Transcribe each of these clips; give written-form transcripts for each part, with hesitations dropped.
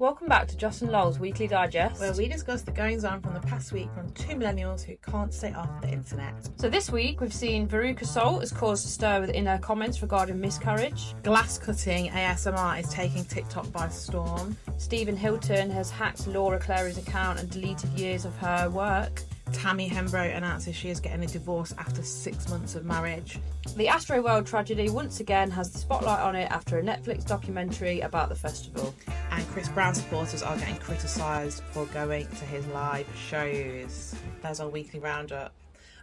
welcome back to Joss and Lol's Weekly Digest, where we discuss the goings on from the past week from two millennials who can't stay off the internet. So this week we've seen Veruca Salt has caused a stir within her comments regarding miscarriage. Glass cutting ASMR is taking TikTok by storm. Stephen Hilton has hacked Laura Clary's account and deleted years of her work. Tammy Hembro announces she is getting a divorce after 6 months of marriage. The Astroworld tragedy once again has the spotlight on it after a Netflix documentary about the festival. And Chris Brown supporters are getting criticised for going to his live shows. There's our weekly roundup.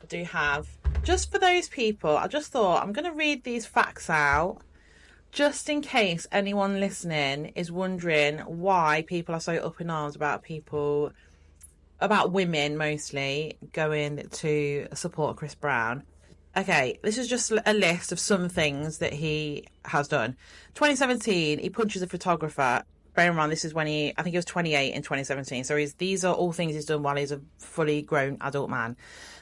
I do have, just for those people, I just thought I'm going to read these facts out just in case anyone listening is wondering why people are so up in arms about women mostly going to support Chris Brown. Okay, this is just a list of some things that he has done. 2017, he punches a photographer. Bear in mind, this is when I think he was 28 in 2017. So these are all things he's done while he's a fully grown adult man.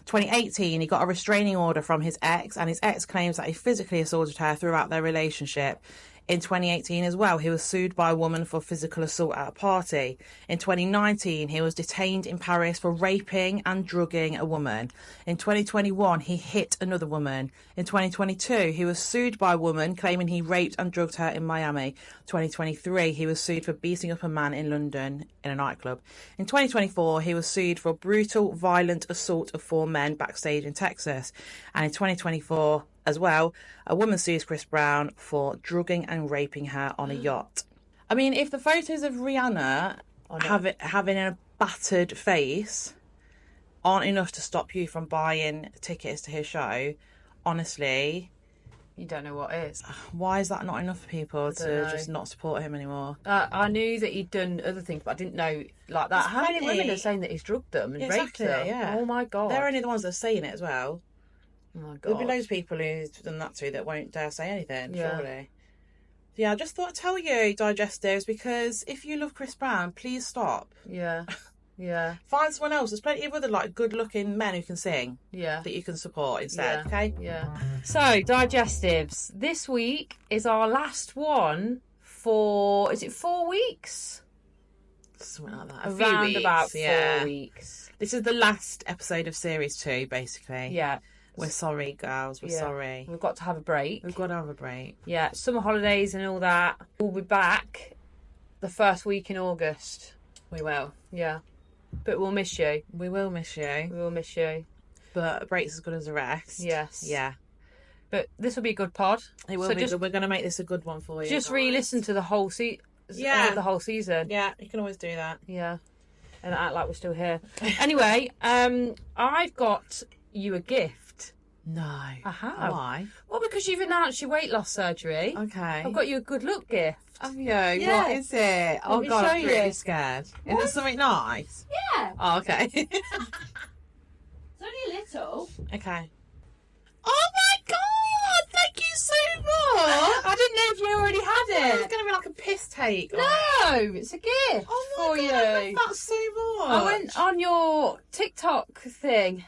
2018, he got a restraining order from his ex, and his ex claims that he physically assaulted her throughout their relationship. In 2018 as well, he was sued by a woman for physical assault at a party. In 2019, he was detained in Paris for raping and drugging a woman. In 2021, he hit another woman. In 2022, he was sued by a woman claiming he raped and drugged her in Miami. 2023, he was sued for beating up a man in London in a nightclub. In 2024, he was sued for brutal, violent assault of 4 men backstage in Texas. And in 2024, as well, a woman sues Chris Brown for drugging and raping her on a yacht. I mean, if the photos of Rihanna having a battered face aren't enough to stop you from buying tickets to his show, honestly, you don't know what is. Why is that not enough for people to just not support him anymore? I knew that he'd done other things, but I didn't know like that. How many women are saying that he's drugged them and raped them? Yeah. Oh my God. They're only the ones that are saying it as well. Oh my God. There'll be loads of people who've done that too that won't dare say anything, surely. Yeah, I just thought I'd tell you, digestives, because if you love Chris Brown, please stop. Yeah. Yeah. Find someone else. There's plenty of other good-looking men who can sing. Yeah. That you can support instead. Okay. Yeah. So digestives. This week is our last one for. Is it 4 weeks? Something like that. Around about 4 weeks. This is the last episode of series 2, basically. Yeah. We're sorry, girls. We're sorry. We've got to have a break. We've got to have a break. Yeah. Summer holidays and all that. We'll be back the first week in August. We will. Yeah. But we'll miss you. We will miss you. We will miss you. But a break's as good as a rest. Yes. Yeah. But this will be a good pod. It will be good. We're going to make this a good one for you. Just re-listen to the whole the whole season. Yeah, you can always do that. Yeah. And act like we're still here. Anyway, I've got you a gift. No. I have. Why? Well, because you've announced your weight loss surgery. Okay. I've got you a good look gift. Have you? Yeah. What is it? Oh, God, I'm really scared. Is it something nice? Yeah. Oh, okay. It's only a little. Okay. Oh, my God! Thank you so much! I didn't know if you already had it. It's going to be like a piss take. No, it's a gift oh, my for God, I you. love that so much. I went on your TikTok thing.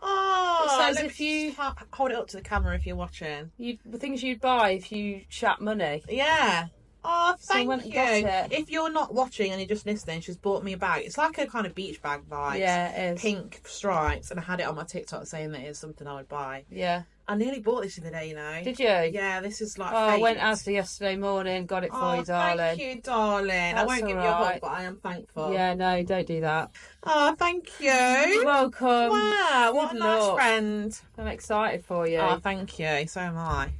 Oh, it says let if me you hold it up to the camera if you're watching. The things you'd buy if you shat money. Yeah. Oh, thank you. It. If you're not watching and you're just listening, she's bought me a bag. It's like a kind of beach bag vibe. Yeah, it is. Pink stripes, and I had it on my TikTok saying that it's something I would buy. Yeah. I nearly bought this the other day, you know. Did you? Yeah, this is like. I went Asda yesterday morning, got it for you, darling. Thank you, darling. I won't give you a hug, but I am thankful. Yeah, no, don't do that. Oh, thank you. You're welcome. Wow, what a nice friend. I'm excited for you. Oh, thank you. So am I.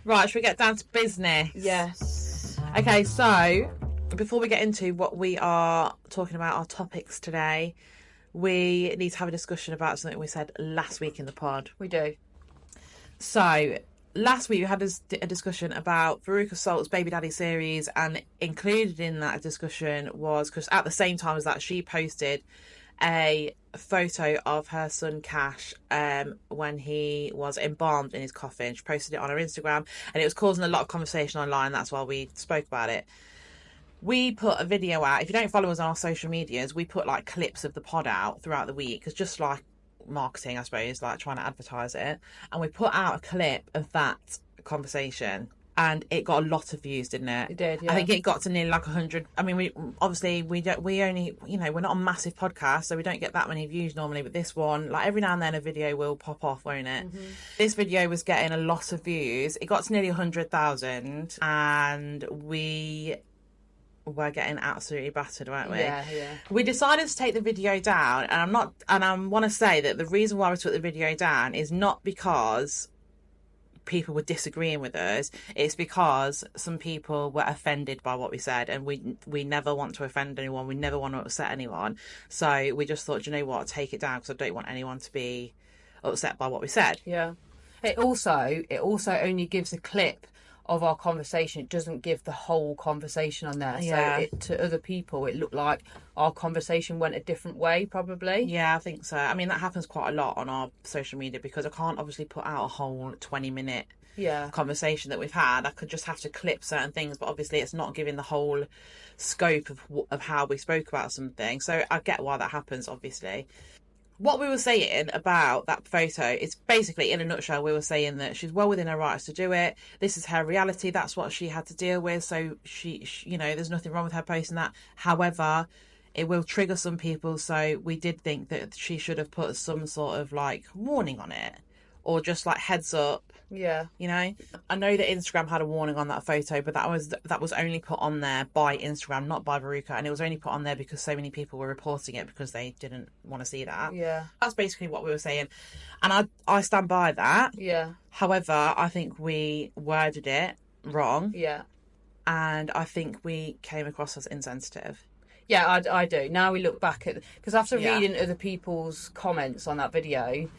Right, should we get down to business? Yes. Okay, so before we get into what we are talking about, our topics today, we need to have a discussion about something we said last week in the pod. We do. So, last week we had a discussion about Veruca Salt's Baby Daddy series, and included in that discussion was, because at the same time as that, she posted a photo of her son Cash when he was embalmed in his coffin. She posted it on her Instagram, and it was causing a lot of conversation online. That's why we spoke about it. We put a video out. If you don't follow us on our social medias, we put like clips of the pod out throughout the week, because just like marketing, I suppose, like trying to advertise it. And we put out a clip of that conversation, and it got a lot of views, didn't it? It did, yeah. I think it got to nearly like 100. I mean, we only, we're not a massive podcast, so we don't get that many views normally. But this one, like every now and then, a video will pop off, won't it? Mm-hmm. This video was getting a lot of views. It got to nearly 100,000, and we were getting absolutely battered, weren't we? Yeah. We decided to take the video down, and I want to say that the reason why we took the video down is not because people were disagreeing with us. It's because some people were offended by what we said, and we never want to offend anyone. We never want to upset anyone. So we just thought, you know what, take it down, because I don't want anyone to be upset by what we said. Yeah. It also only gives a clip of our conversation. It doesn't give the whole conversation on there. Yeah. So to other people, it looked like our conversation went a different way, probably. Yeah, I think so. I mean, that happens quite a lot on our social media, because I can't obviously put out a whole 20-minute conversation that we've had. I could just have to clip certain things, but obviously it's not giving the whole scope of how we spoke about something. So I get why that happens, obviously. What we were saying about that photo is basically, in a nutshell, we were saying that she's well within her rights to do it. This is her reality. That's what she had to deal with. So she you know, there's nothing wrong with her posting that. However, it will trigger some people. So we did think that she should have put some sort of like warning on it, or just like heads up. Yeah. You know, I know that Instagram had a warning on that photo, but that was only put on there by Instagram, not by Veruca, and it was only put on there because so many people were reporting it because they didn't want to see that. Yeah. That's basically what we were saying, and I stand by that. Yeah. However, I think we worded it wrong. Yeah. And I think we came across as insensitive. Yeah, I do. Now we look back at, because after reading other people's comments on that video,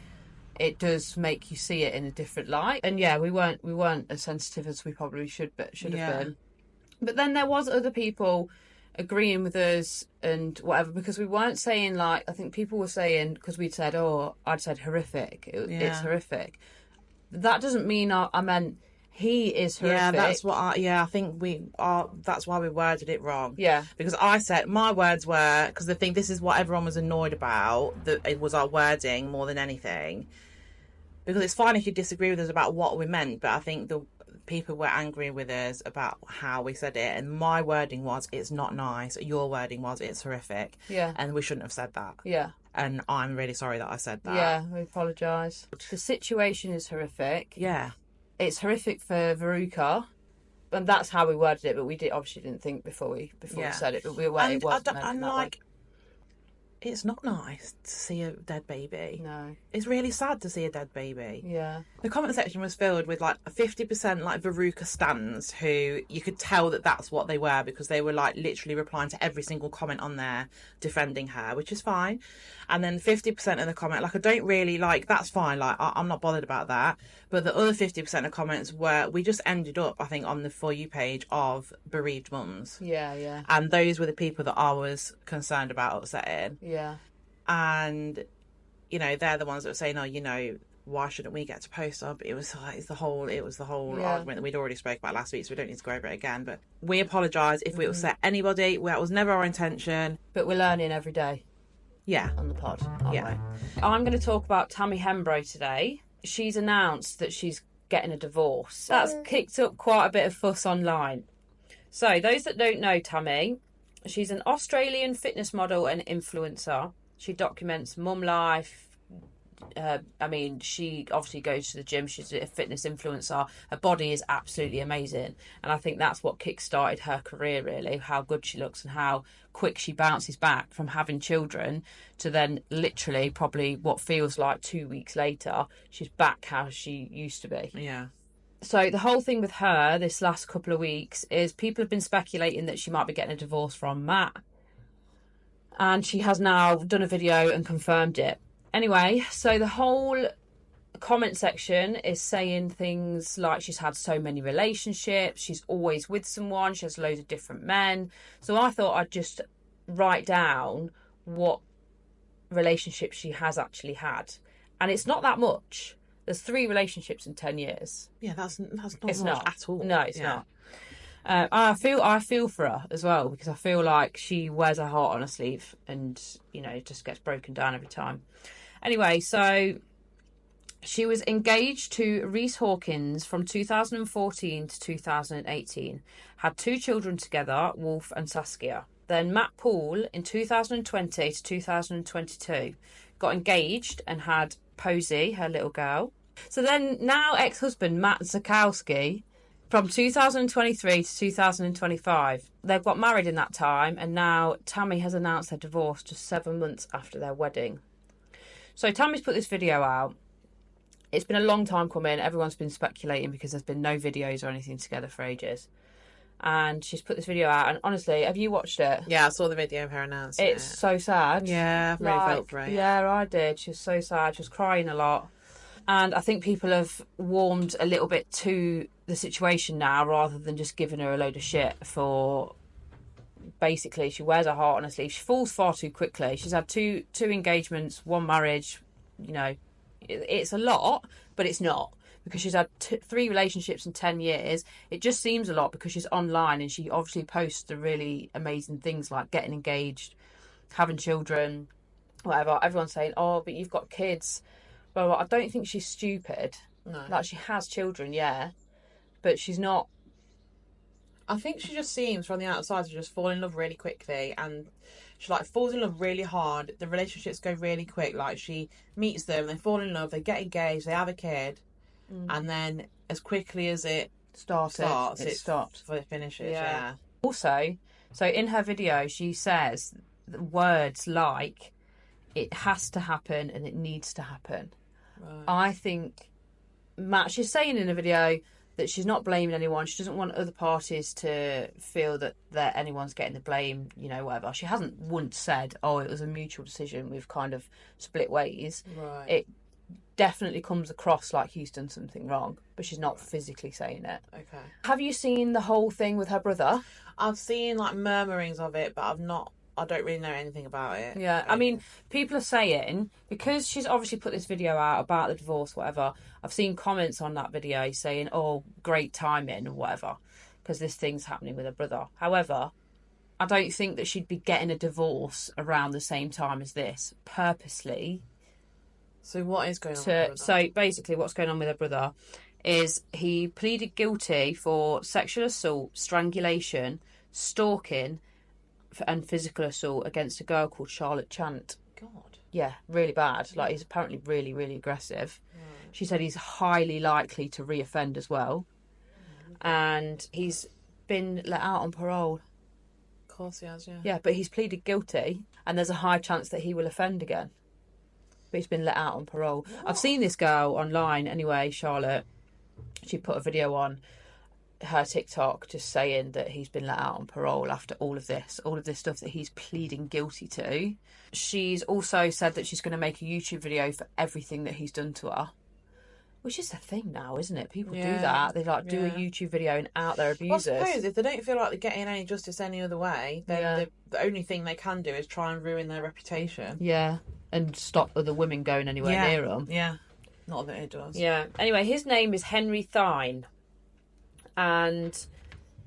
it does make you see it in a different light. And yeah, we weren't as sensitive as we probably should have been. But then there was other people agreeing with us and whatever, because we weren't saying, like, I think people were saying, because we'd said, I'd said horrific. It's horrific. That doesn't mean I meant he is horrific. Yeah, that's what I think that's why we worded it wrong. Yeah. Because I said, my words were, because this is what everyone was annoyed about, that it was our wording more than anything. Because it's fine if you disagree with us about what we meant, but I think the people were angry with us about how we said it. And my wording was, it's not nice. Your wording was, it's horrific. Yeah. And we shouldn't have said that. Yeah. And I'm really sorry that I said that. Yeah, we apologise. The situation is horrific. Yeah. It's horrific for Veruca, and that's how we worded it. But we obviously didn't think before we said it. But it wasn't meant that way. It's not nice to see a dead baby. No. It's really sad to see a dead baby. Yeah. The comment section was filled with like 50% like Veruca stans, who you could tell that that's what they were, because they were like literally replying to every single comment on there defending her, which is fine. And then 50% of the comment, like, I don't really like, that's fine, like I'm not bothered about that. But the other 50% of comments were, we just ended up, I think, on the For You page of bereaved mums. Yeah, yeah. And those were the people that I was concerned about upsetting. Yeah. And, you know, they're the ones that were saying, oh, you know, why shouldn't we get to post up? It was the whole argument that we'd already spoke about last week, so we don't need to go over it again. But we apologise if we upset anybody. That was never our intention. But we're learning every day. Yeah. On the pod, aren't we? I'm going to talk about Tammy Hembro today. She's announced that she's getting a divorce. That's kicked up quite a bit of fuss online. So, those that don't know Tammy, she's an Australian fitness model and influencer. She documents mum life. She obviously goes to the gym. She's a fitness influencer. Her body is absolutely amazing. And I think that's what kick-started her career, really, how good she looks and how quick she bounces back from having children to then literally probably what feels like 2 weeks later, she's back how she used to be. Yeah. So the whole thing with her this last couple of weeks is people have been speculating that she might be getting a divorce from Matt. And she has now done a video and confirmed it. Anyway, so the whole comment section is saying things like she's had so many relationships, she's always with someone, she has loads of different men. So I thought I'd just write down what relationships she has actually had. And it's not that much. There's 3 relationships in 10 years. Yeah, that's not it's much not. at all. No, it's not. I feel for her as well, because I feel like she wears her heart on her sleeve and, you know, it just gets broken down every time. Anyway, so She was engaged to Reese Hawkins from 2014 to 2018. Had 2 children together, Wolf and Saskia. Then Matt Poole in 2020 to 2022 got engaged and had Posey, her little girl. So then now ex-husband Matt Zakowski from 2023 to 2025. They've got married in that time, and now Tammy has announced their divorce just 7 months after their wedding. So Tammy's put this video out. It's been a long time coming. Everyone's been speculating because there's been no videos or anything together for ages. And she's put this video out, and honestly, have you watched it? Yeah, I saw the video of her announcing It's so sad. Yeah, I've really felt for her. Yeah, I did. She was so sad. She was crying a lot. And I think people have warmed a little bit to the situation now, rather than just giving her a load of shit for... Basically, she wears her heart on her sleeve. She falls far too quickly. She's had two engagements, 1 marriage. You know, it's a lot, but it's not. Because she's had 3 relationships in 10 years. It just seems a lot because she's online and she obviously posts the really amazing things like getting engaged, having children, whatever. Everyone's saying, oh, but you've got kids. Well, I don't think she's stupid. No. Like, she has children, yeah. But she's not... I think she just seems from the outside to just fall in love really quickly, and she like falls in love really hard. The relationships go really quick. Like, she meets them, they fall in love, they get engaged, they have a kid, and then as quickly as it starts, it stops. It finishes. Yeah. Also, so in her video, she says words like, "It has to happen and it needs to happen." Right. I think Matt, she's saying in the video that she's not blaming anyone. She doesn't want other parties to feel that anyone's getting the blame, you know, whatever. She hasn't once said, oh, it was a mutual decision, we've kind of split ways. Right. It definitely comes across like he's done something wrong, but she's not physically saying it. Okay. Have you seen the whole thing with her brother? I've seen like murmurings of it, but I don't really know anything about it. Yeah, I mean, people are saying, because she's obviously put this video out about the divorce, whatever, I've seen comments on that video saying, oh, great timing or whatever, because this thing's happening with her brother. However, I don't think that she'd be getting a divorce around the same time as this, purposely. So what is going on with her brother? So basically what's going on with her brother is he pleaded guilty for sexual assault, strangulation, stalking, and physical assault against a girl called Charlotte Chant. God. Yeah, really bad. Like, he's apparently really, really aggressive. Right. She said he's highly likely to reoffend as well. And he's been let out on parole. Of course he has, yeah. Yeah, but he's pleaded guilty, and there's a high chance that he will offend again. But he's been let out on parole. What? I've seen this girl online anyway, Charlotte. She put a video on her TikTok just saying that he's been let out on parole after all of this stuff that he's pleading guilty to. She's also said that she's going to make a YouTube video for everything that he's done to her, which is the thing now, isn't it? People do that. They like do a YouTube video and out their abusers. Well, I suppose if they don't feel like they're getting any justice any other way, then the only thing they can do is try and ruin their reputation. Yeah, and stop other women going anywhere near them. Yeah, not that it does. Yeah. Anyway, his name is Henry Thine. And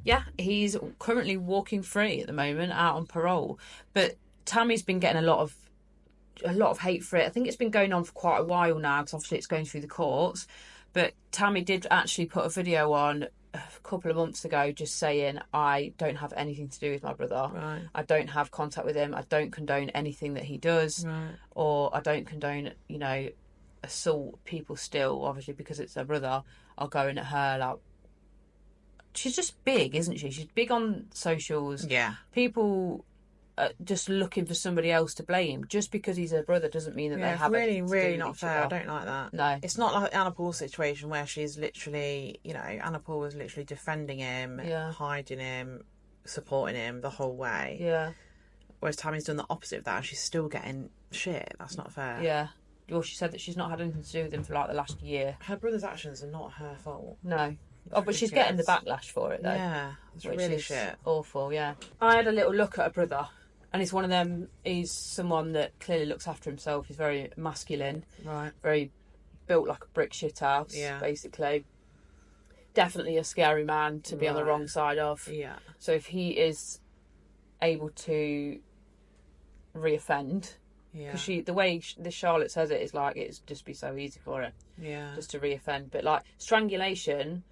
yeah, he's currently walking free at the moment, out on parole. But Tammy's been getting a lot of hate for it. I think it's been going on for quite a while now, because obviously it's going through the courts. But Tammy did actually put a video on a couple of months ago just saying, I don't have anything to do with my brother. Right. I don't have contact with him. I don't condone anything that he does. Right. Or I don't condone, you know, assault. People still, obviously, because it's her brother, are going at her like... She's just big, isn't she? She's big on socials. Yeah. People are just looking for somebody else to blame. Just because he's her brother doesn't mean that they have anything to do with not fair. other. I don't like that. No. It's not like Anna Paul's situation where she's literally, you know, Anna Paul was literally defending him, hiding him, supporting him the whole way. Yeah. Whereas Tammy's done the opposite of that and she's still getting shit. That's not fair. Yeah. Well, she said that she's not had anything to do with him for like the last year. Her brother's actions are not her fault. No. Oh, but she's getting the backlash for it, though. Yeah, it's really shit. Awful, yeah. I had a little look at her brother, and he's one of them. He's someone that clearly looks after himself. He's very masculine. Right. Very built like a brick shit house, basically. Definitely a scary man to be on the wrong side of. Yeah. So if he is able to reoffend, Yeah. Because the way this Charlotte says it is like it's just be so easy for her Yeah. just to reoffend. But like strangulation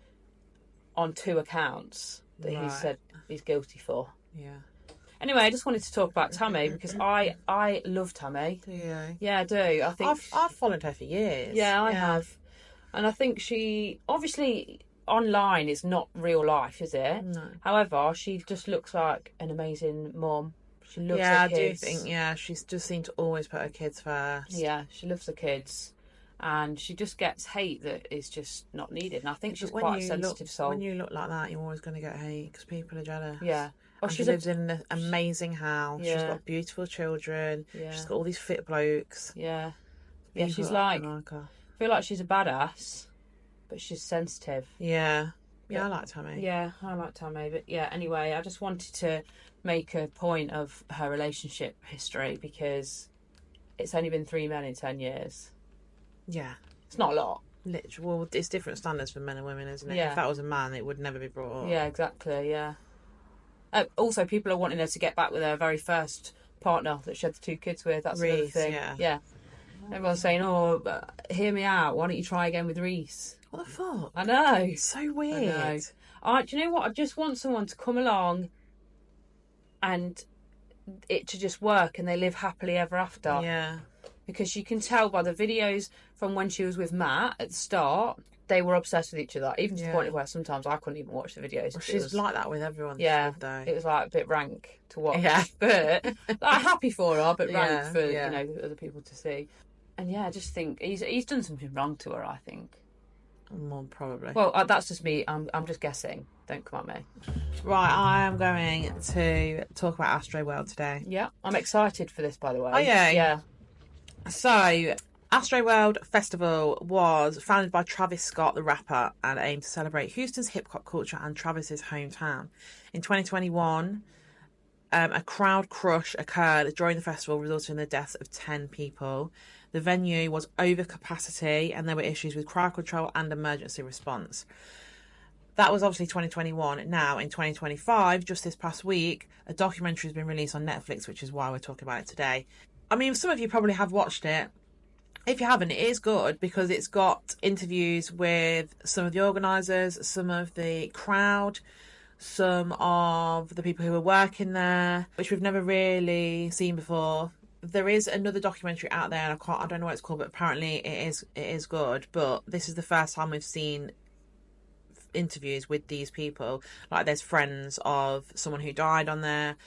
on 2 accounts that he said he's guilty for. Yeah. Anyway, I just wanted to talk about Tammy because I love Tammy. Do you? Yeah, I do. I think I've followed her for years. Yeah, I have. And I think she obviously online is not real life, is it? No. However, she just looks like an amazing mum. She loves Yeah, her kids. I do think, she's just seemed to always put her kids first. Yeah, she loves the kids. And she just gets hate that is just not needed. And I think she's But quite a sensitive soul. When you look like that, you're always going to get hate because people are jealous. Yeah. Oh, she lives in an amazing house. Yeah. She's got beautiful children. Yeah. She's got all these fit blokes. Yeah. Yeah, People she's like, her. I feel like she's a badass, but she's sensitive. Yeah. Yeah, I like Tammy. Yeah, I like Tammy. But yeah, anyway, I just wanted to make a point of her relationship history because it's only been 3 men in 10 years. Yeah. It's not a lot. Literally, well, it's different standards for men and women, isn't it? Yeah. If that was a man, it would never be brought up. Yeah, exactly, yeah. Also, people are wanting her to get back with her very first partner that she had the 2 kids with. That's another Reese, thing. Yeah. Everyone's saying, oh, hear me out. Why don't you try again with Reese? What the fuck? I know. It's so weird. I know. Do you know what? I just want someone to come along and it to just work and they live happily ever after. Yeah. Because you can tell by the videos from when she was with Matt at the start, they were obsessed with each other, even to the point of where sometimes I couldn't even watch the videos. Well, she's like that with everyone. Yeah, though. it was like a bit rank to watch. Yeah. But like, happy for her, but rank for yeah. other people to see. And yeah, I just think he's done something wrong to her. I think. More probably. Well, that's just me. I'm just guessing. Don't come at me. Right, I am going to talk about Astroworld today. Yeah, I'm excited for this. By the way. Oh yeah. Yeah. So, Astroworld Festival was founded by Travis Scott, the rapper, and aimed to celebrate Houston's hip hop culture and Travis's hometown. In 2021, a crowd crush occurred during the festival, resulting in the deaths of 10 people. The venue was over capacity, and there were issues with crowd control and emergency response. That was obviously 2021. Now, in 2025, just this past week, a documentary has been released on Netflix, which is why we're talking about it today. I mean, some of you probably have watched it. If you haven't, it is good because it's got interviews with some of the organisers, some of the crowd, some of the people who were working there, which we've never really seen before. There is another documentary out there, and I don't know what it's called, but apparently it is good. But this is the first time we've seen interviews with these people. Like, there's friends of someone who died on there.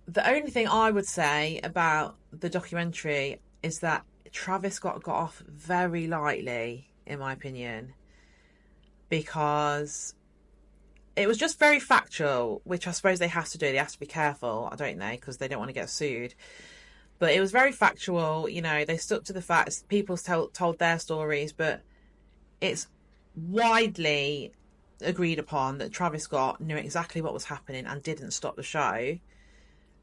The only thing I would say about the documentary is that Travis Scott got off very lightly, in my opinion, because it was just very factual, which I suppose they have to do. They have to be careful, don't they? Because they don't want to get sued. But it was very factual. You know, they stuck to the facts. People told their stories, but it's widely agreed upon that Travis Scott knew exactly what was happening and didn't stop the show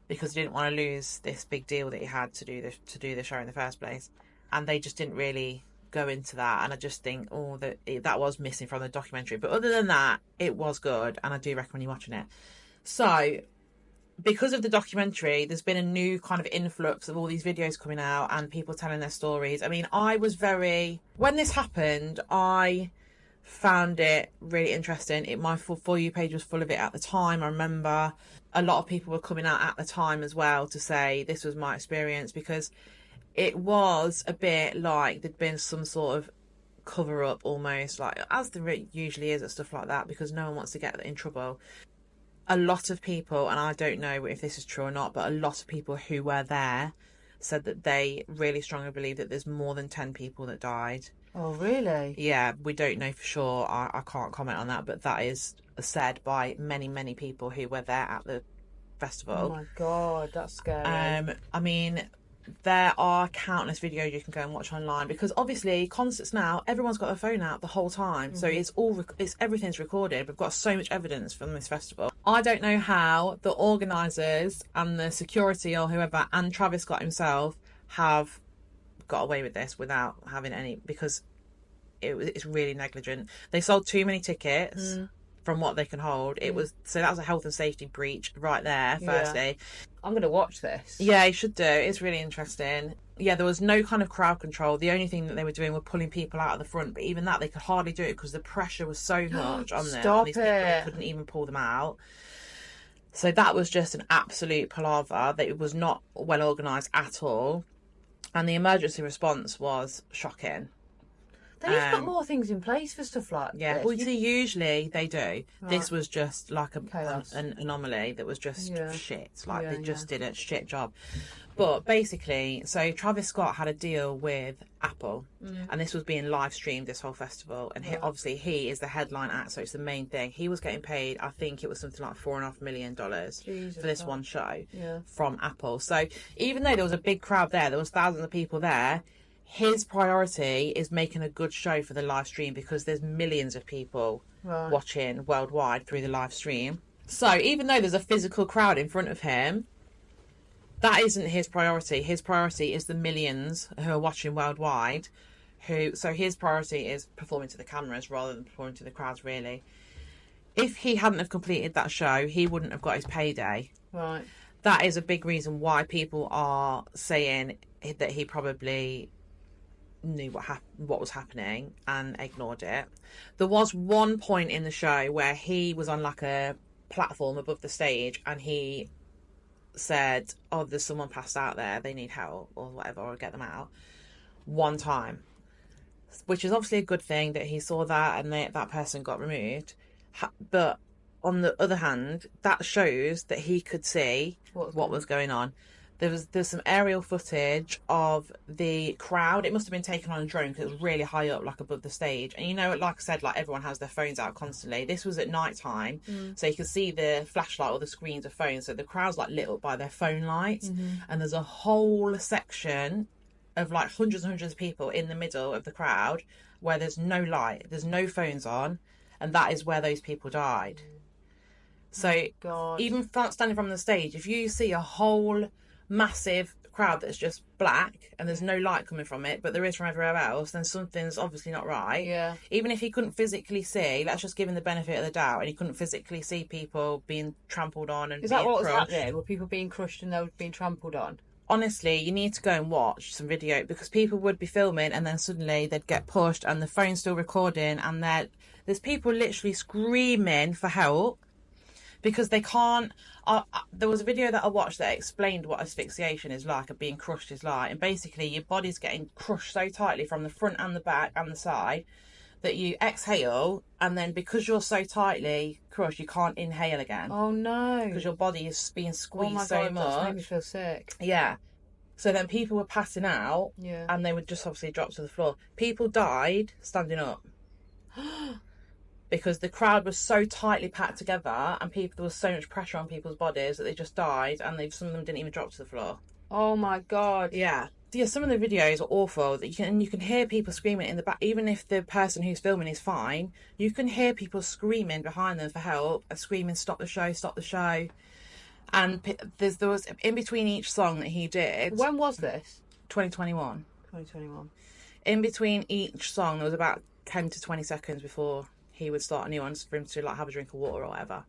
because he didn't want to lose this big deal that he had to do the show in the first place. And they just didn't really go into that. And I just think, that was missing from the documentary. But other than that, it was good, and I do recommend you watching it. So, because of the documentary, there's been a new kind of influx of all these videos coming out and people telling their stories. I mean, when this happened, I found it really interesting. My For You page was full of it at the time. I remember a lot of people were coming out at the time as well to say this was my experience, because it was a bit like there'd been some sort of cover up, almost, like as there usually is at stuff like that, because no one wants to get in trouble. A lot of people, and I don't know if this is true or not, but a lot of people who were there said that they really strongly believe that there's more than 10 people that died. Oh, really? Yeah, we don't know for sure. I can't comment on that, but that is said by many, many people who were there at the festival. Oh my God, that's scary. I mean, there are countless videos you can go and watch online, because obviously concerts now, everyone's got their phone out the whole time. Mm-hmm. So everything's recorded. We've got so much evidence from this festival. I don't know how the organisers and the security or whoever and Travis Scott himself have got away with this without having any, because it's really negligent. They sold too many tickets. from what they can hold. It was, so that was a health and safety breach right there, firstly. I'm going to watch this. Yeah, you should do. It's really interesting. Yeah, there was no kind of crowd control. The only thing that they were doing were pulling people out of the front, but even that, they could hardly do it because the pressure was so much on them. Stop These people, they it. couldn't even pull them out. So that was just an absolute palaver. That it was not well organised at all. And the emergency response was shocking. They've got more things in place for stuff like Yeah, this. well, usually they do. Right. This was just like an anomaly that was just shit. Like, they just did a shit job. But basically, so Travis Scott had a deal with Apple, and this was being live streamed, this whole festival. And obviously, he is the headline act, so it's the main thing. He was getting paid, I think it was something like $4.5 million for this one show from Apple. So even though there was a big crowd there was thousands of people there, his priority is making a good show for the live stream because there's millions of people watching worldwide through the live stream. So even though there's a physical crowd in front of him, that isn't his priority. His priority is the millions who are watching worldwide. So his priority is performing to the cameras rather than performing to the crowds, really. If he hadn't have completed that show, he wouldn't have got his payday. Right. That is a big reason why people are saying that he probably knew what was happening and ignored it. There was one point in the show where he was on like a platform above the stage and he said, oh, there's someone passed out there, they need help or whatever, or get them out, one time, which is obviously a good thing that he saw that and that person got removed. But on the other hand, that shows that he could see what was going on. There's some aerial footage of the crowd. It must have been taken on a drone because it was really high up, like above the stage. And you know, like I said, like everyone has their phones out constantly. This was at night time, so you could see the flashlight or the screens of phones. So the crowd's like lit up by their phone lights, and there's a whole section of like hundreds and hundreds of people in the middle of the crowd where there's no light, there's no phones on, and that is where those people died. So even standing from the stage, if you see a whole massive crowd that's just black and there's no light coming from it, but there is from everywhere else, then something's obviously not right. Yeah. Even if he couldn't physically see, let's just give him the benefit of the doubt, and he couldn't physically see people being trampled on and is that what crushed. was happening? Were people being crushed and they were being trampled on? Honestly, you need to go and watch some video because people would be filming and then suddenly they'd get pushed and the phone's still recording and there's people literally screaming for help because they can't. There was a video that I watched that explained what asphyxiation is like and being crushed is like, and basically your body's getting crushed so tightly from the front and the back and the side that you exhale, and then because you're so tightly crushed you can't inhale again. Oh no, because your body is being squeezed so much. That's made me feel sick. Yeah, so then people were passing out and they would just obviously drop to the floor. People died standing up because the crowd was so tightly packed together and there was so much pressure on people's bodies that they just died, and some of them didn't even drop to the floor. Oh my god. Yeah, some of the videos are awful. That you can hear people screaming in the back. Even if the person who's filming is fine, you can hear people screaming behind them for help and screaming, "Stop the show! Stop the show!" And there was in between each song that he did. When was this? 2021. 2021. In between each song, there was about 10 to 20 seconds before he would start a new one for him to like have a drink of water or whatever.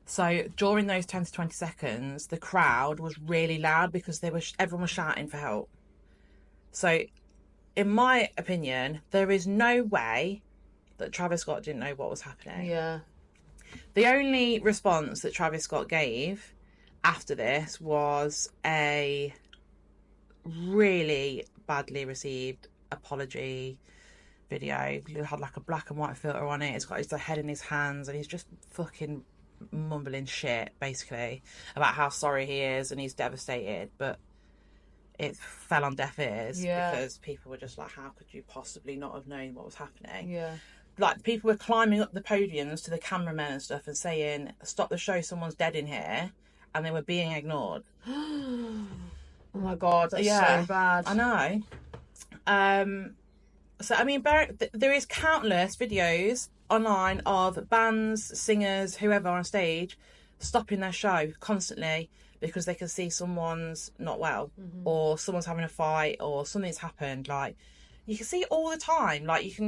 So during those 10 to 20 seconds, the crowd was really loud because everyone was shouting for help. So, in my opinion, there is no way that Travis Scott didn't know what was happening. Yeah. The only response that Travis Scott gave after this was a really badly received apology video. It had like a black and white filter on it. It's got his head in his hands and he's just fucking mumbling shit, basically, about how sorry he is and he's devastated. But it fell on deaf ears because people were just like, how could you possibly not have known what was happening? Yeah. Like, people were climbing up the podiums to the cameramen and stuff and saying, stop the show, someone's dead in here. And they were being ignored. Oh my god, that's so bad. I know. So, I mean, there is countless videos online of bands, singers, whoever on stage stopping their show constantly because they can see someone's not well, or someone's having a fight, or something's happened. Like, you can see it all the time. Like,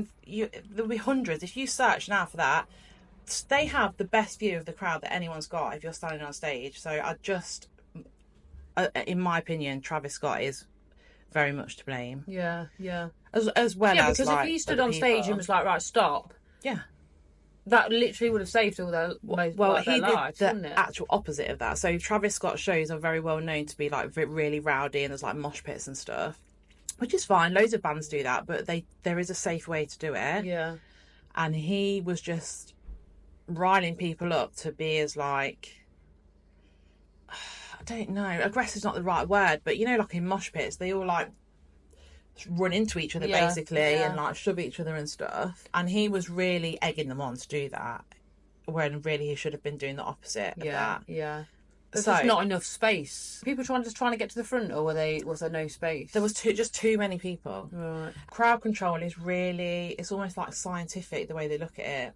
there'll be hundreds. If you search now for that, they have the best view of the crowd that anyone's got if you're standing on stage. So I just, in my opinion, Travis Scott is very much to blame. Yeah, yeah. As well as because like, if he stood other on stage people. and was like, right, stop, Yeah. that literally would have saved all their, Well, their he did lives, the wouldn't it? actual opposite of that. So Travis Scott shows are very well known to be like really rowdy, and there's like mosh pits and stuff, which is fine. Loads of bands do that, but there is a safe way to do it. Yeah. And he was just riling people up to be as like, I don't know, aggressive's not the right word, but you know, like in mosh pits, they all like run into each other basically and like shove each other and stuff. And he was really egging them on to do that, when really he should have been doing the opposite of that. Yeah. There's just not enough space. People trying to get to the front, or was there no space? There was just too many people. Right. Crowd control is really, it's almost like scientific the way they look at it,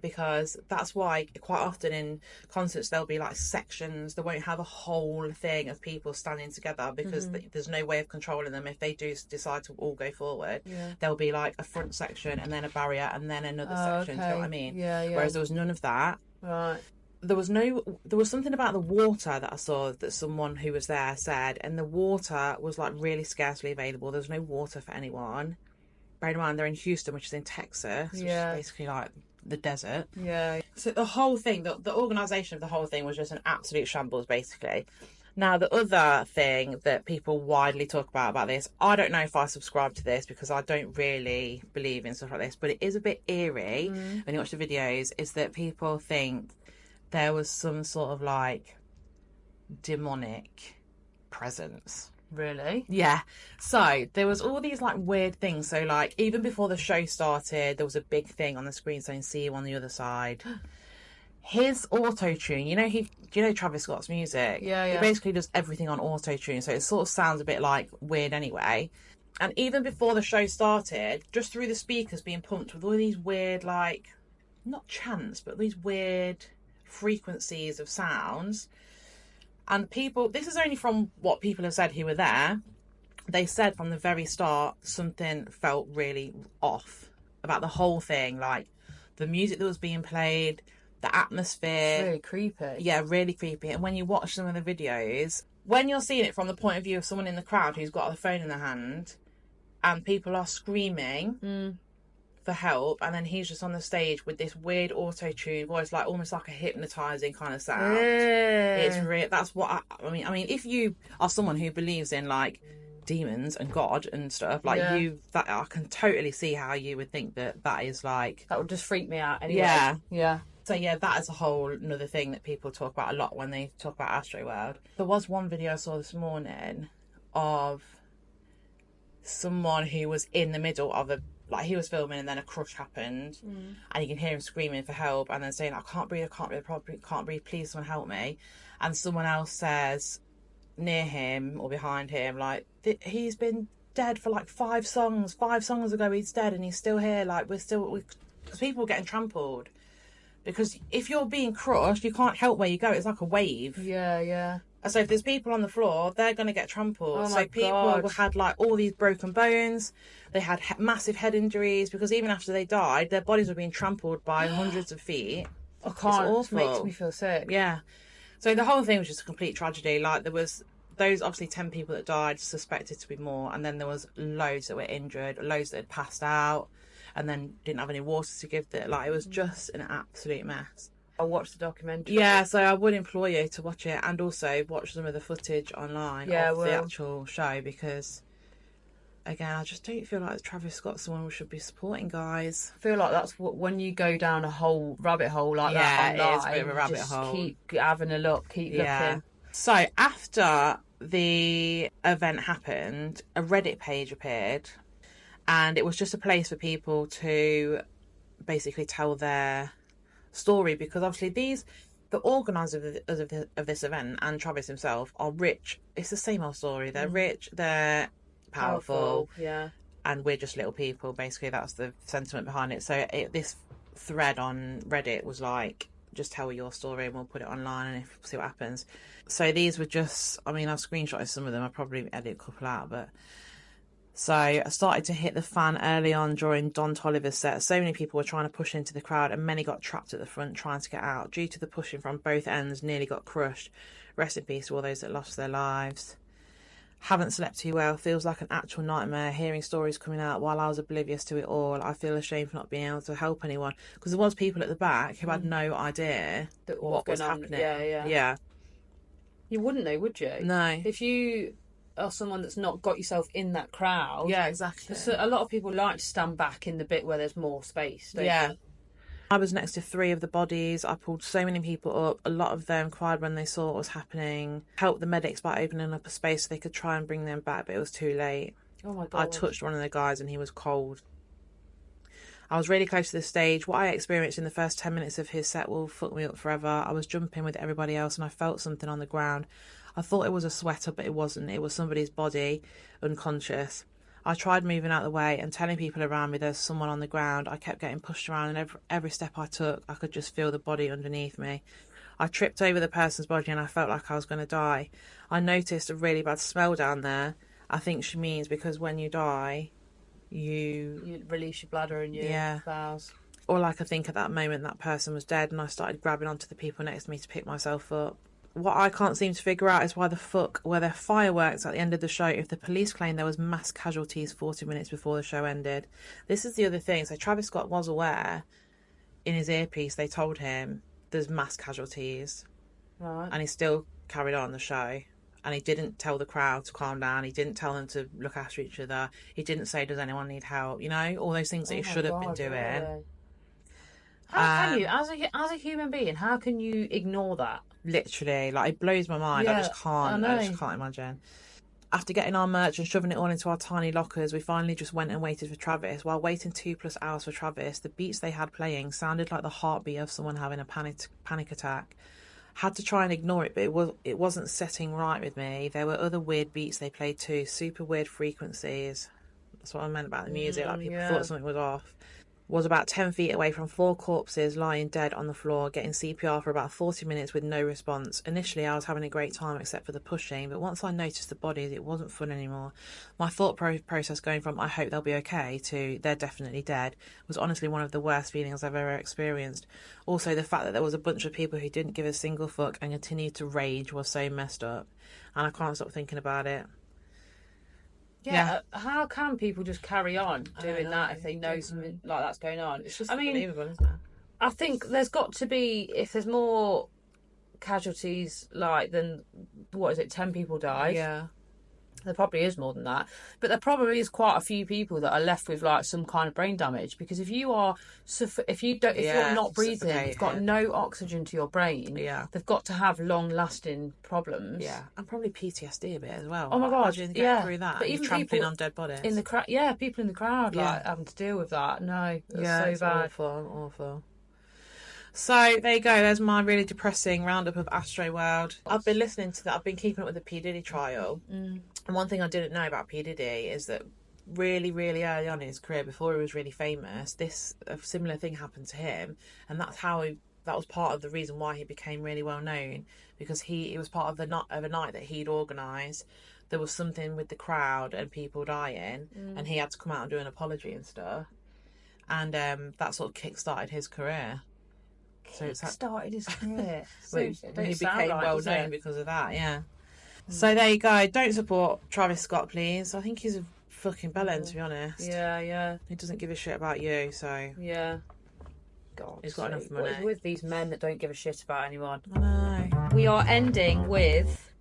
because that's why quite often in concerts there'll be like sections. They won't have a whole thing of people standing together, because there's no way of controlling them. If they do decide to all go forward, there'll be like a front section and then a barrier and then another section. Okay. Do you know what I mean? Yeah. Whereas there was none of that. Right. There was something about the water that I saw that someone who was there said, and the water was like really scarcely available. There was no water for anyone. Bear in mind they're in Houston, which is in Texas, which is basically like the desert. Yeah. So the whole thing, the organisation of the whole thing was just an absolute shambles, basically. Now, the other thing that people widely talk about this, I don't know if I subscribe to this because I don't really believe in stuff like this, but it is a bit eerie when you watch the videos, is that people think there was some sort of like demonic presence. Really? Yeah. So there was all these like weird things. So like even before the show started, there was a big thing on the screen saying "See you on the other side." His auto-tune, you know Travis Scott's music? Yeah. He basically does everything on auto-tune, so it sort of sounds a bit like weird anyway. And even before the show started, just through the speakers being pumped with all these weird, like, not chants, but these weird frequencies of sounds. And people, this is only from what people have said who were there. They said from the very start something felt really off about the whole thing, like the music that was being played, the atmosphere. It's really creepy. Yeah, really creepy. And when you watch some of the videos, when you're seeing it from the point of view of someone in the crowd who's got a phone in their hand and people are screaming for help, and then he's just on the stage with this weird auto-tune voice, like almost like a hypnotizing kind of sound. It's real. That's what I mean, if you are someone who believes in like demons and God and stuff, like that I can totally see how you would think that is like, that would just freak me out anyway. Yeah. So yeah, that is a whole another thing that people talk about a lot when they talk about Astroworld. There was one video I saw this morning of someone who was in the middle of he was filming and then a crush happened and you can hear him screaming for help and then saying, I can't breathe, please someone help me. And someone else says near him or behind him, like, he's been dead for like 5 songs ago he's dead and he's still here, like because people are getting trampled. Because if you're being crushed, you can't help where you go. It's like a wave. Yeah. And so if there's people on the floor, they're going to get trampled. Oh so people had like all these broken bones. They had massive head injuries because even after they died, their bodies were being trampled by hundreds of feet. I can't. It's awful. It makes me feel sick. Yeah. So the whole thing was just a complete tragedy. Like there was those obviously 10 people that died, suspected to be more. And then there was loads that were injured, loads that had passed out. And then didn't have any water to give them. Like, it was just an absolute mess. I watched the documentary. Yeah, so I would implore you to watch it and also watch some of the footage online of the actual show, because, again, I just don't feel like Travis Scott's someone we should be supporting, guys. I feel like that's what, when you go down a whole rabbit hole like that online, it is a bit of a rabbit hole. Keep having a look, keep looking. So after the event happened, a Reddit page appeared. And it was just a place for people to basically tell their story, because obviously the organisers of this event and Travis himself are rich. It's the same old story. They're rich, they're powerful, and we're just little people. Basically, that's the sentiment behind it. So this thread on Reddit was like, just tell your story and we'll put it online and see what happens. So these were just, I've screenshotted some of them. I'll probably edit a couple out, but So I started to hit the fan early on during Don Tolliver's set. So many people were trying to push into the crowd and many got trapped at the front trying to get out. Due to the pushing from both ends, nearly got crushed. Rest in peace to all those that lost their lives. Haven't slept too well. Feels like an actual nightmare. Hearing stories coming out while I was oblivious to it all. I feel ashamed for not being able to help anyone. Because there was people at the back who had no idea what was happening. Yeah. You wouldn't know, would you? No. If you are someone that's not got yourself in that crowd. Yeah, exactly. So a lot of people like to stand back in the bit where there's more space. Don't you? I was next to 3 of the bodies. I pulled so many people up. A lot of them cried when they saw what was happening. Helped the medics by opening up a space so they could try and bring them back, but it was too late. Oh my God. I touched one of the guys and he was cold. I was really close to the stage. What I experienced in the first 10 minutes of his set will fuck me up forever. I was jumping with everybody else and I felt something on the ground. I thought it was a sweater, but it wasn't. It was somebody's body, unconscious. I tried moving out of the way and telling people around me there's someone on the ground. I kept getting pushed around and every step I took, I could just feel the body underneath me. I tripped over the person's body and I felt like I was going to die. I noticed a really bad smell down there. I think she means because when you die, you release your bladder and your bowels. All I could think at that moment, that person was dead, and I started grabbing onto the people next to me to pick myself up. What I can't seem to figure out is why the fuck were there fireworks at the end of the show if the police claim there was mass casualties 40 minutes before the show ended. This is the other thing. So Travis Scott was aware in his earpiece, they told him there's mass casualties. Right. And he still carried on the show. And he didn't tell the crowd to calm down. He didn't tell them to look after each other. He didn't say, does anyone need help? You know, all those things that he should have been doing. Really? How can you, as a human being, how can you ignore that? Literally, like, it blows my mind. I just can't imagine. After getting our merch and shoving it all into our tiny lockers, we finally just went and waited for Travis. While waiting 2+ hours for Travis, the beats they had playing sounded like the heartbeat of someone having a panic attack. Had to try and ignore it, but it wasn't setting right with me. There were other weird beats they played too, super weird frequencies. That's what I meant about the music. Like, people thought something was off. Was about 10 feet away from 4 corpses lying dead on the floor, getting CPR for about 40 minutes with no response. Initially, I was having a great time except for the pushing, but once I noticed the bodies, it wasn't fun anymore. My thought process going from I hope they'll be okay to they're definitely dead was honestly one of the worst feelings I've ever experienced. Also, the fact that there was a bunch of people who didn't give a single fuck and continued to rage was so messed up, and I can't stop thinking about it. Yeah, how can people just carry on doing that if they know something like that's going on? It's just unbelievable, isn't it? I think there's got to be, if there's more casualties, like, than, 10 people died? Yeah. There probably is more than that, but there probably is quite a few people that are left with like some kind of brain damage, because if you're not breathing, you've got no oxygen to your brain. Yeah, they've got to have long-lasting problems. Yeah, and probably PTSD a bit as well. Oh my God, through that. But even trampling on dead bodies in the crowd. Yeah, people in the crowd like having to deal with that. No, it's so bad. Awful. So there you go. There's my really depressing roundup of Astroworld. I've been listening to that. I've been keeping up with the P Diddy trial. And one thing I didn't know about P Diddy is that really, really early on in his career, before he was really famous, a similar thing happened to him, and that was part of the reason why he became really well known, because it was part of a night that he'd organised. There was something with the crowd and people dying, and he had to come out and do an apology and stuff, and that sort of kick-started his career. So it's started his career. He became well known because of that. Yeah. So there you go. Don't support Travis Scott, please. I think he's a fucking bellend, to be honest. Yeah. He doesn't give a shit about you, so... Yeah. God. He's got enough money. What is with these men that don't give a shit about anyone? I know. We are ending with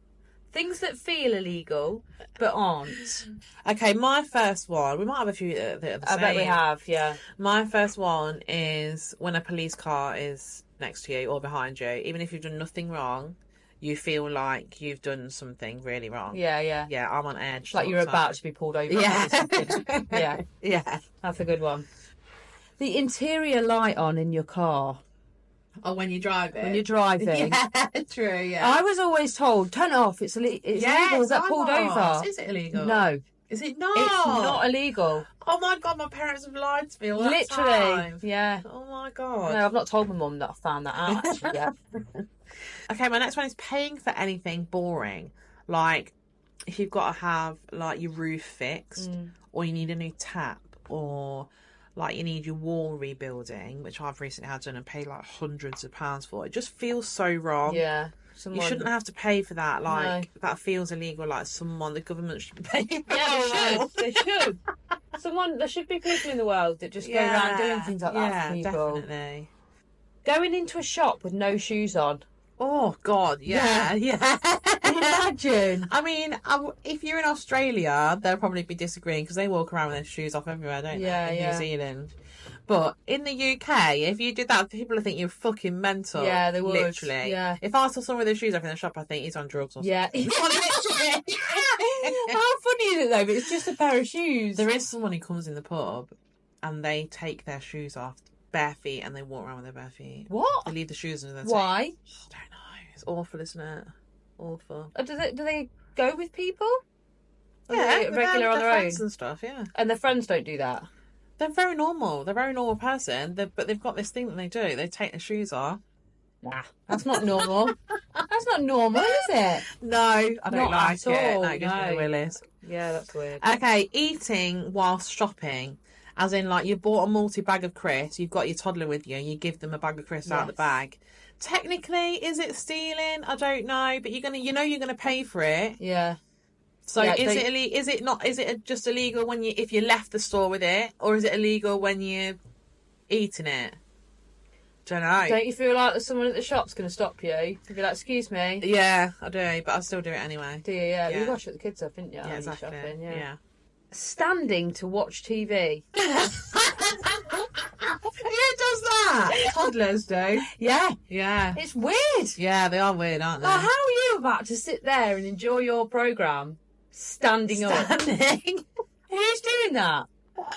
things that feel illegal, but aren't. Okay, my first one... We might have a few that are the same. I bet we have, yeah. My first one is when a police car is next to you or behind you, even if you've done nothing wrong... You feel like you've done something really wrong. Yeah. Yeah, I'm on edge. Like you're about to be pulled over. Yeah. Yeah. That's a good one. The interior light on in your car. Oh, when you're driving? When you're driving. Yeah, true, yeah. I was always told, turn it off. It's illegal. Is that pulled over? Is it illegal? No. Is it not? It's not illegal. Oh my God, my parents have lied to me all that Literally. time. Yeah. Oh my God. No, I've not told my mum that I found that out actually yet. Okay, my next one is paying for anything boring. Like, if you've got to have like your roof fixed, or you need a new tap, or like you need your wall rebuilding, which I've recently had done and paid like hundreds of pounds for, it just feels so wrong. Yeah. You shouldn't have to pay for that. Like, that feels illegal. Like, the government should be paying for Yeah, they should. There should be people in the world that just go around doing things like that for people. Definitely. Going into a shop with no shoes on. Oh, God, yeah. Imagine. I mean, if you're in Australia, they'll probably be disagreeing because they walk around with their shoes off everywhere, don't they? In New Zealand. But in the UK, if you did that, people would think you're fucking mental. Yeah, they would. Literally. Yeah. If I saw someone with their shoes off in the shop, I think he's on drugs or something. Yeah. Literally. How funny is it though? But it's just a pair of shoes. There is someone who comes in the pub and they take their shoes off bare feet and they walk around with their bare feet. What? They leave the shoes under their Why? I don't know. It's awful, isn't it? Awful. Do they go with people? Or Yeah, are they regular on their own friends and stuff. Yeah, and their friends don't do that. they're very normal. They're a very normal person. But they've got this thing that they do. They take their shoes off. Nah, that's not normal. That's not normal, is it? No, I don't Not like at it. all, No, it gives me the no. willies. Yeah, that's weird. Okay, eating whilst shopping. As in, like, you bought a multi-bag of crisps, you've got your toddler with you, you give them a bag of crisps out of the Yes. bag. Technically, is it stealing? I don't know, but you're gonna pay for it. Yeah. So Yeah, is it just illegal if you left the store with it, or is it illegal when you're eating it? Don't know. Don't you feel like there's someone at the shop's going to stop you? You'd be like, excuse me. Yeah, I do, but I still do it anyway. Do you? Yeah. Yeah. You got to shut the kids up, didn't you? Yeah, when you're exactly. shopping, Yeah. Standing to watch TV. Who does that? Toddlers do. Yeah. Yeah. It's weird. Yeah, they are weird, aren't they? Like, how are you about to sit there and enjoy your programme standing up? Standing. Who's doing that?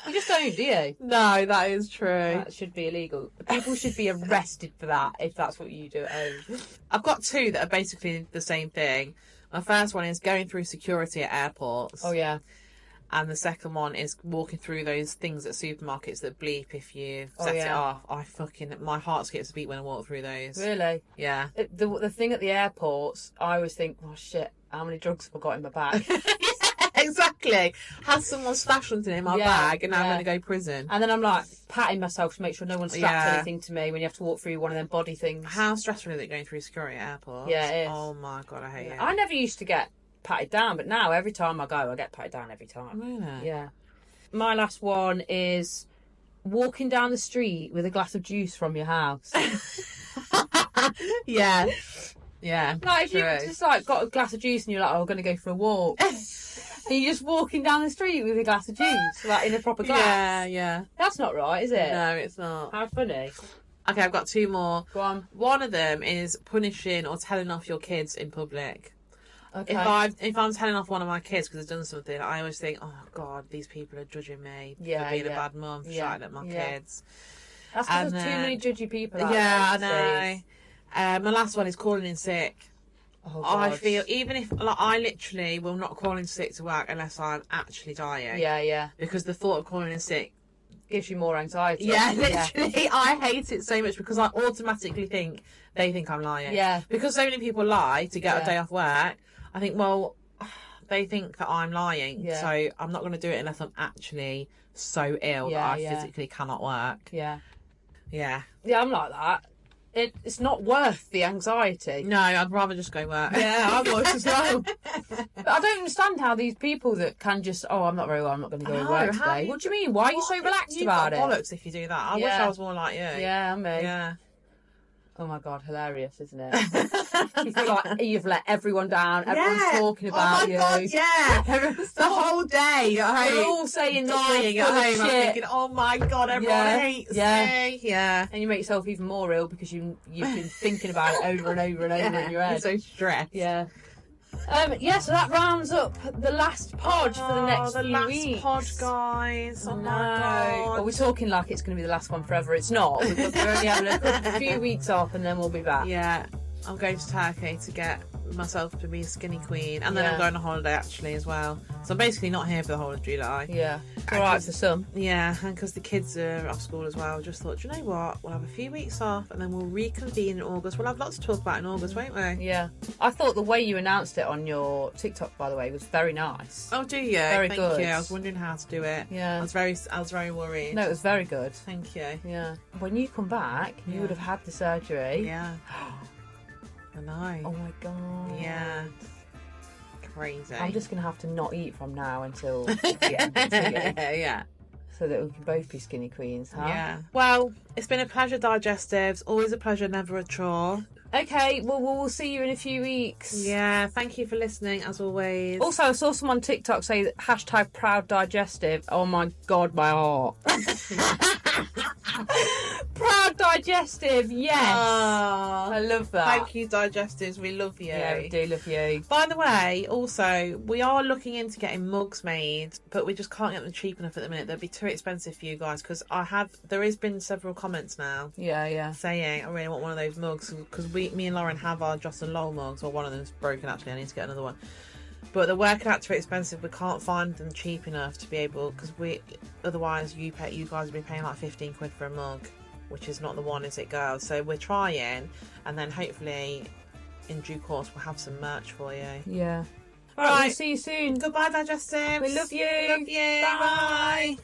You just don't, do you? No, that is true. That should be illegal. People should be arrested for that if that's what you do at home. I've got two that are basically the same thing. My first one is going through security at airports. Oh, yeah. And the second one is walking through those things at supermarkets that bleep if you set it yeah. off. My heart skips a beat when I walk through those. Really? Yeah. The thing at the airports, I always think, oh, shit, how many drugs have I got in my bag? Exactly. Has someone stashed something in my bag and now I'm going to go to prison. And then I'm like patting myself to make sure no one straps Yeah. anything to me when you have to walk through one of them body things. How stressful is it going through security at airports? Yeah, it is. Oh my God, I hate it. I never used to get patted down, but now every time I go, I get patted down every time. Really? Yeah. My last one is walking down the street with a glass of juice from your house. Yeah. Yeah. Like if true. you just like got a glass of juice and you're like, oh, I'm going to go for a walk. And you're just walking down the street with a glass of juice, like in a proper glass. Yeah, yeah. That's not right, is it? No, it's not. How funny. Okay, I've got two more. Go on. One of them is punishing or telling off your kids in public. Okay. If I'm telling off one of my kids because they've done something, I always think, oh God, these people are judging me for being a bad mum, for shouting at my kids. That's because there's too many judgy people out Yeah, there. I know. My last one is calling in sick. Oh, I God. feel, even if, like, I literally will not call in sick to work unless I'm actually dying. Yeah, yeah. Because the thought of calling in sick, Gives you more anxiety. yeah, literally, I hate it so much because I automatically think they think I'm lying. Yeah. Because so many people lie to get Yeah. a day off work, I think, well, they think that I'm lying, Yeah. so I'm not going to do it unless I'm actually so ill that I physically cannot work. Yeah. Yeah. Yeah, I'm like that. It's not worth the anxiety. No, I'd rather just go work. Yeah, I was as well. But I don't understand how these people that can just, oh, I'm not very well, I'm not going to go to work today. What do you mean? Why are you so relaxed about it? You've got bollocks if you do that. I wish I was more like you. Yeah, me. Yeah. Oh my God, hilarious, isn't it? You feel like you've let everyone down. Everyone's talking about you. Oh my God, yeah. The whole day at home. They're all saying dying at home. I'm thinking, oh my God, everyone hates me. Yeah. And you make yourself even more ill because you've been thinking about it over and over and over in your head. You're so stressed. Yeah. So that rounds up the last pod for the next few weeks. Pod, guys. Oh my God. Well, we're talking like it's going to be the last one forever. It's not. We're only having a few weeks off and then we'll be back. Yeah. I'm going to Turkey to get myself to be a skinny queen, and then Yeah. I'm going on holiday actually as well. So I'm basically not here for the whole of July. Yeah. It's all right for some. Yeah, and because the kids are off school as well, I just thought, do you know what? We'll have a few weeks off, and then we'll reconvene in August. We'll have lots to talk about in August, won't we? Yeah. I thought the way you announced it on your TikTok, by the way, was very nice. Oh, do you? Very Thank good. you. I was wondering how to do it. Yeah. I was very worried. No, it was very good. Thank you. Yeah. When you come back, you would have had the surgery. Yeah. I know. Oh my god. Yeah. Crazy. I'm just going to have to not eat from now until the end of the year, Yeah. so that we can both be skinny queens, huh? Yeah. Well, it's been a pleasure, digestives. Always a pleasure, never a chore. Okay, well, we'll see you in a few weeks. Yeah. Thank you for listening, as always. Also, I saw someone on TikTok say hashtag proud digestive. Oh my god, my heart. Proud digestive, yes. Oh, I love that. thank you, digestives. We love you. Yeah, we do love you. By the way, also, we are looking into getting mugs made, but we just can't get them cheap enough at the minute. They'll be too expensive for you guys, because there has been several comments now Yeah. saying, I really want one of those mugs, because me and Lauren have our Joss and Lowell mugs, or one of them's broken actually, I need to get another one. But they're working out too expensive. We can't find them cheap enough to be able, because otherwise you guys would be paying like 15 quid for a mug, which is not the one, is it, girls? So we're trying, and then hopefully in due course we'll have some merch for you. Yeah. All right. We'll see you soon. Goodbye, digestives. We love you. Love you. Bye. Bye.